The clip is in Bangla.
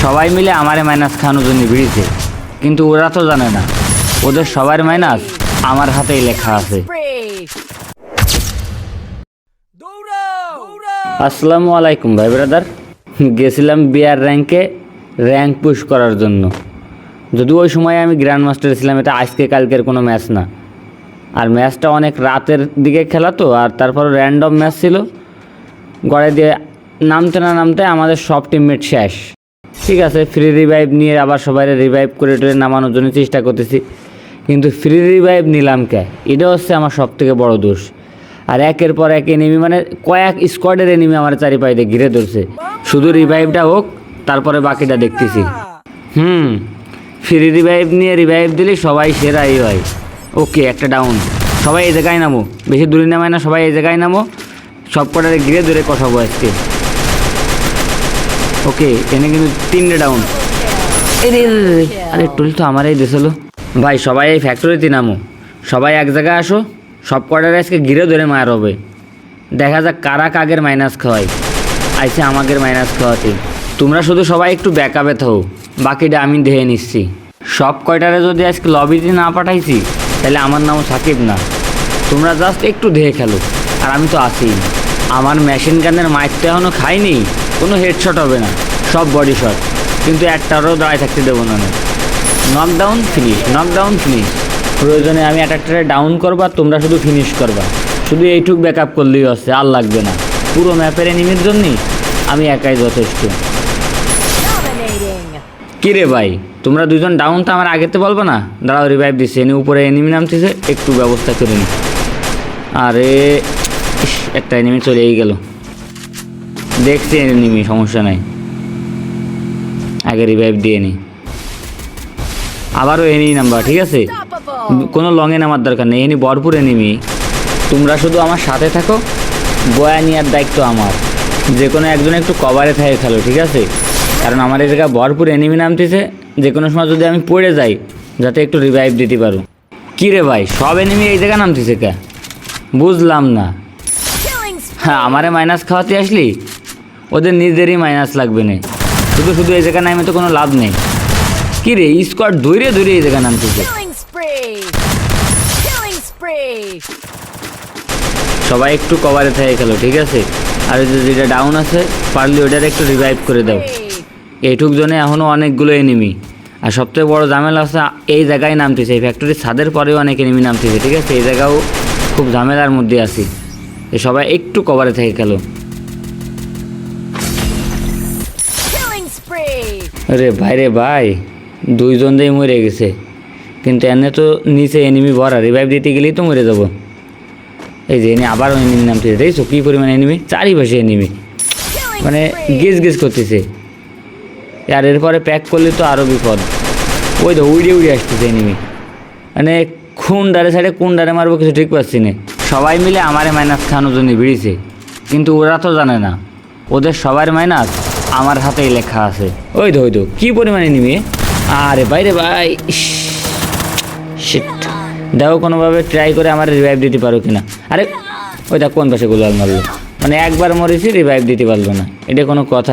সবাই মিলে আমারে মাইনাস খাওয়ানোর জন্য ভিড়িছে, কিন্তু ওরা তো জানে না ওদের সবার মাইনাস আমার হাতেই লেখা আছে। আসসালামু আলাইকুম ভাই ব্রাদার। গেছিলাম বিআর র্যাঙ্কে র্যাঙ্ক পুশ করার জন্য, যদিও ওই সময় আমি গ্র্যান্ড মাস্টার ছিলাম। এটা আজকে কালকের কোনো ম্যাচ না, আর ম্যাচটা অনেক রাতের দিকে খেলা তো, আর তারপর র্যান্ডম ম্যাচ ছিল। গড়ে দিয়ে নামতে না নামতে আমাদের সব টিমমেট শেষ। ঠিক আছে, ফ্রি রিভাইভ নিয়ে আবার সবাই রিভাইভ করে টোরে নামানোর জন্য চেষ্টা করতেছি, কিন্তু ফ্রি রিভাইভ নিলাম কে, এটা হচ্ছে আমার সব থেকে বড় দোষ। আর একের পর এক এনিমি, মানে কয়েক স্কোয়াডের এনিমি আমার চারিপাশে ঘিরে ধরছে। শুধু রিভাইভটা হোক, তারপরে বাকিটা দেখতেছি। ফ্রি রিভাইভ নিয়ে রিভাইভ দিলে সবাই সেরাই হয়। ওকে, একটা ডাউন। সবাই এই জায়গায় নামো, বেশি দূরে নামায় না, সবাই এই জায়গায় নামো। সব কটারে ঘিরে ধরে কষাবো আজকে। ওকে, এনে কিন্তু 3টে ডাউন। আরে টুল তো আমারই দিছিল ভাই। সবাই এই ফ্যাক্টরিতে নামো, সবাই এক জায়গায় আসো, সব কটারে আজকে ঘিরে ধরে মার হবে। দেখা যাক কারা কাগের মাইনাস খাওয়াই। আইসে আমাদের মাইনাস খাওয়াতে। তোমরা শুধু সবাই একটু ব্যাকআপে থাও, বাকিটা আমি দেখে নিচ্ছি। সব কয়টারে যদি আজকে লবিতে না পাঠাইছি, তাহলে আমার নাম সাকিব না। তোমরা জাস্ট একটু দেখে খেলো, আর আমি তো আছি। আমার মেশিন গানের মাইক তো এখনও খাইনি, কোনো হেডশট হবে না, সব বডি শট। কিন্তু একটারও দাঁড়ায় থাকতে দেবো না। Knockdown finish, knockdown finish. প্রয়োজনে আমি একটা ডাউন করবা, তোমরা শুধু ফিনিশ করবা। শুধু এইটুক ব্যাকআপ করলেই হচ্ছে, আর লাগবে না। পুরো ম্যাপের এনিমির জন্যই আমি একাই যথেষ্ট। কিরে ভাই, তোমরা দুজন ডাউন তো আমার আগেতে বলবো না? দাঁড়াও, রিভাইভ দিচ্ছে, এনে উপরে এনিমি নামতেছে, একটু ব্যবস্থা করে নি। আরে একটা এনিমি চলেই গেল। দেখছি এনিমি, সমস্যা নাই, আগে রিভাইভ দিয়ে নি। আবারও এনি নাম্বার, ঠিক আছে? কোনো লংয়ে নামার দরকার নেই, এনি ভরপুর এনিমি। তোমরা শুধু আমার সাথে থাকো, বয়া নেওয়ার দায়িত্ব আমার। যে কোনো একজন একটু কভারে থাকে খেলো, ঠিক আছে? কারণ আমার এই জায়গায় ভরপুর এনিমি নামতেছে, যে কোনো সময় যদি আমি পড়ে যাই, যাতে একটু রিভাইভ দিতে পারো। কী রে ভাই, সব এনিমি এই জায়গায় নামতেছে কে? বুঝলাম না। হ্যাঁ, আমারে মাইনাস খাওয়াতে আসলি, ওদের নিজেদেরই মাইনাস লাগবে না। শুধু শুধু এই জায়গায় নামে তো কোনো লাভ নেই। কী রে, স্কোয়াড ধরে ধরে এই জায়গায় নামতেছে। সবাই একটু কভারে থাকে খেলো, ঠিক আছে? আর যেটা ডাউন আছে, পারলে ওইটার একটু রিভাইভ করে দাও। এইটুক জনে এখনও অনেকগুলো এনিমি। আর সবথেকে বড় ঝামেলা আছে, এই জায়গায় নামতেছে, এই ফ্যাক্টরির ছাদের পরেও অনেক এনিমি নামতেছে, ঠিক আছে? এই জায়গাও খুব ঝামেলার মধ্যে আছি। সবাই একটু কভারে থেকে খেলো। আরে ভাই রে ভাই, দুইজন দিয়ে মরে গেছে, কিন্তু এনে তো নিচে এনিমি ভরা। রিভাইভ দিতে গেলেই তো মরে যাবো। এই যে এনে আবারও এনিমি নামতেছে, দেখছো কী পরিমাণে এনিমি? চারিপাশে এনিমি, মানে গেজ গেজ করতেছে। আর এরপরে প্যাক করলে তো আরও বিপদ। ওই তো উড়ে উড়ে আসতেছে এনিমি, মানে কোন ডারে সাইডে কোন ডারে মারবো কিছু ঠিক পাচ্ছি না। সবাই মিলে আমারে মাইনাস খাওয়ানোর জন্য ভিড়িছে, কিন্তু ওরা তো জানে না ওদের সবার মাইনাস আমার হাতেই লেখা আছে। ওই তো কী পরিমাণে এনিমি! আরে ভাই রে ভাই, শিট। দেখো কোনোভাবে ট্রাই করে আমার রিভাইভ দিতে পারো কিনা। আরে ওইটা কোন পাশে গোলাল মারলো, মানে একবার মরেছি, রিভাইভ দিতে পারলো না। এটা কোনো কথা?